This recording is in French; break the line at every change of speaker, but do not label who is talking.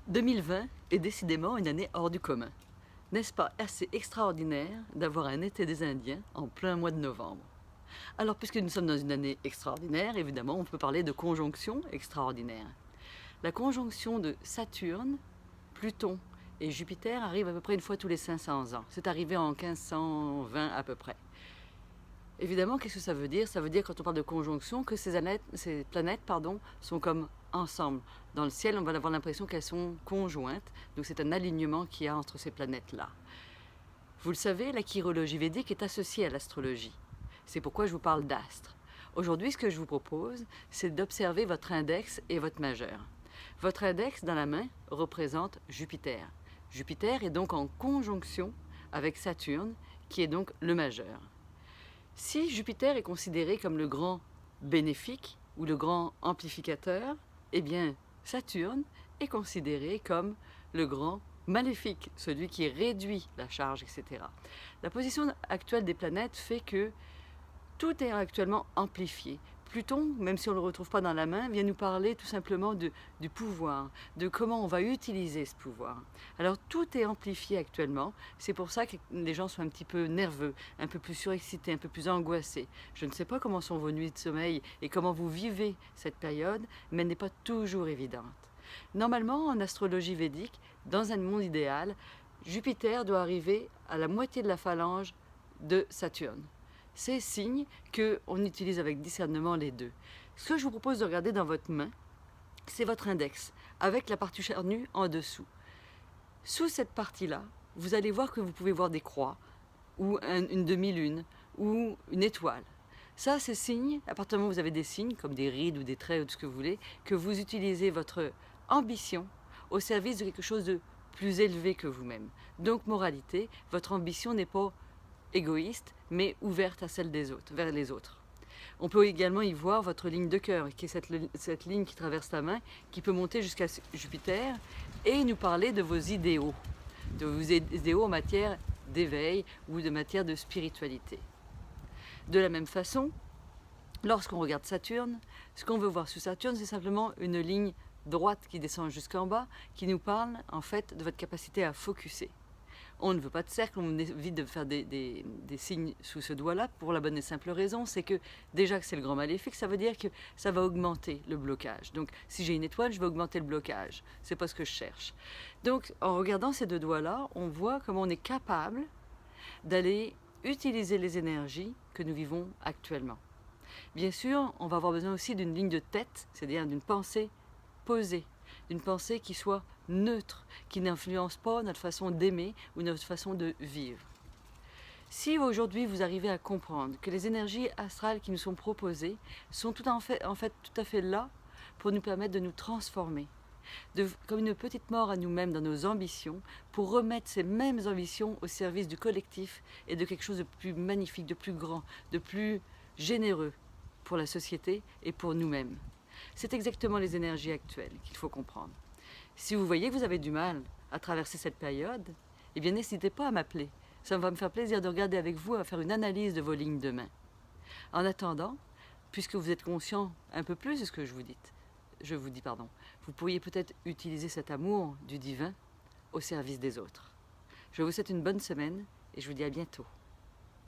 2020 est décidément une année hors du commun. N'est-ce pas assez extraordinaire d'avoir un été des Indiens en plein mois de novembre? Alors, puisque nous sommes dans une année extraordinaire, évidemment, on peut parler de conjonction extraordinaire. La conjonction de Saturne, Pluton et Jupiter arrive à peu près une fois tous les 500 ans. C'est arrivé en 1520 à peu près. Évidemment, qu'est-ce que ça veut dire? Ça veut dire, quand on parle de conjonction, que ces planètes sont comme ensemble. Dans le ciel, on va avoir l'impression qu'elles sont conjointes. Donc c'est un alignement qu'il y a entre ces planètes-là. Vous le savez, la chirologie védique est associée à l'astrologie. C'est pourquoi je vous parle d'astres. Aujourd'hui, ce que je vous propose, c'est d'observer votre index et votre majeur. Votre index dans la main représente Jupiter. Jupiter est donc en conjonction avec Saturne, qui est donc le majeur. Si Jupiter est considéré comme le grand bénéfique ou le grand amplificateur, eh bien Saturne est considéré comme le grand maléfique, celui qui réduit la charge, etc. La position actuelle des planètes fait que tout est actuellement amplifié. Pluton, même si on ne le retrouve pas dans la main, vient nous parler tout simplement du pouvoir, de comment on va utiliser ce pouvoir. Alors tout est amplifié actuellement, c'est pour ça que les gens sont un petit peu nerveux, un peu plus surexcités, un peu plus angoissés. Je ne sais pas comment sont vos nuits de sommeil et comment vous vivez cette période, mais elle n'est pas toujours évidente. Normalement, en astrologie védique, dans un monde idéal, Jupiter doit arriver à la moitié de la phalange de Saturne. C'est signe qu'on utilise avec discernement les deux. Ce que je vous propose de regarder dans votre main, c'est votre index, avec la partie charnue en dessous. Sous cette partie-là, vous allez voir que vous pouvez voir des croix, ou une demi-lune, ou une étoile. Ça, c'est signe, à partir du moment où vous avez des signes, comme des rides ou des traits ou tout ce que vous voulez, que vous utilisez votre ambition au service de quelque chose de plus élevé que vous-même. Donc, moralité, votre ambition n'est pas égoïste, mais ouverte à celle des autres, vers les autres. On peut également y voir votre ligne de cœur, qui est cette ligne qui traverse la main, qui peut monter jusqu'à Jupiter, et nous parler de vos idéaux en matière d'éveil ou de matière de spiritualité. De la même façon, lorsqu'on regarde Saturne, ce qu'on veut voir sous Saturne, c'est simplement une ligne droite qui descend jusqu'en bas, qui nous parle en fait de votre capacité à focusser. On ne veut pas de cercle, on évite de faire des signes sous ce doigt-là pour la bonne et simple raison, c'est que déjà que c'est le grand maléfique, ça veut dire que ça va augmenter le blocage. Donc si j'ai une étoile, je vais augmenter le blocage. C'est pas ce que je cherche. Donc en regardant ces deux doigts-là, on voit comment on est capable d'aller utiliser les énergies que nous vivons actuellement. Bien sûr, on va avoir besoin aussi d'une ligne de tête, c'est-à-dire d'une pensée posée, d'une pensée qui soit neutre, qui n'influence pas notre façon d'aimer ou notre façon de vivre. Si aujourd'hui vous arrivez à comprendre que les énergies astrales qui nous sont proposées sont tout à fait là pour nous permettre de nous transformer, comme une petite mort à nous-mêmes dans nos ambitions, pour remettre ces mêmes ambitions au service du collectif et de quelque chose de plus magnifique, de plus grand, de plus généreux pour la société et pour nous-mêmes. C'est exactement les énergies actuelles qu'il faut comprendre. Si vous voyez que vous avez du mal à traverser cette période, eh bien n'hésitez pas à m'appeler. Ça va me faire plaisir de regarder avec vous, à faire une analyse de vos lignes de main. En attendant, puisque vous êtes conscient un peu plus de ce que je vous dis, vous pourriez peut-être utiliser cet amour du divin au service des autres. Je vous souhaite une bonne semaine et je vous dis à bientôt.